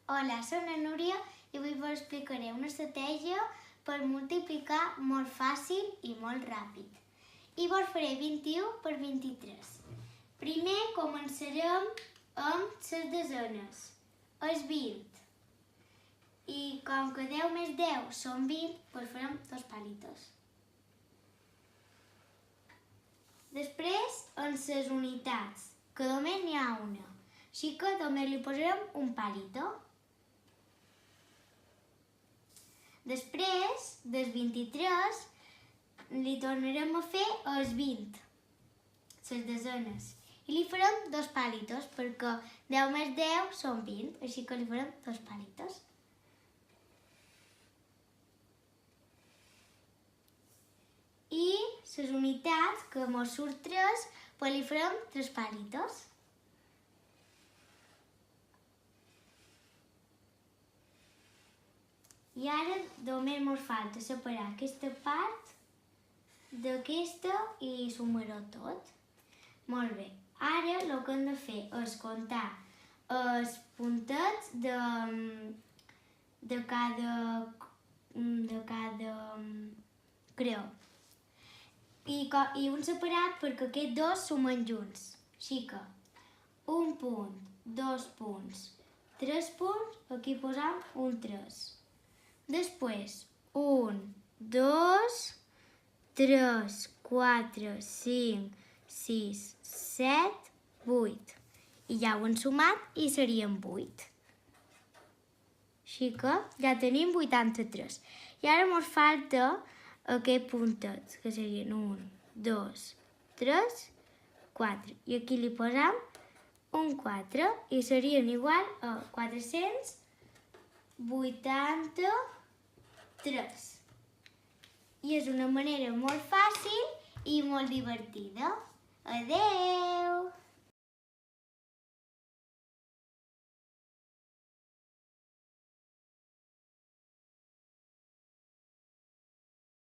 Hola, soc la Núria i avui vos explicaré una estratègia per multiplicar molt fàcil i molt ràpid. I vos faré 21 per 23. Primer començarem amb les desenes. És 20. I com que 10 més 10 són 20, doncs farem dos palitos. Després, en les unitats, que només n'hi ha una. Així que només li posarem un palito. Després, del 23, li tornarem a fer els 20, les desenes. I li farem dos palitos, perquè 10 més 10 són 20, així que li farem dos palitos. I les unitats, que mos surt 3, doncs li farem 3 palitos. I ara només ens falta separar aquesta part d'aquesta i sumar-ho tot. Molt bé. Ara el que hem de fer és comptar els puntets de cada creu. I un separat perquè aquests dos sumen junts. Així que un punt, dos punts, 3 punts, aquí posam un 3. Després, 1, 2, 3, 4, 5, 6, 7, 8. I ja ho hem sumat i serien 8. Així que ja tenim 83. I ara ens falta aquest puntet, que serien 1, 2, 3, 4. I aquí li posam un 4 i serien igual a 483. I és una manera molt fàcil i molt divertida. Adeu!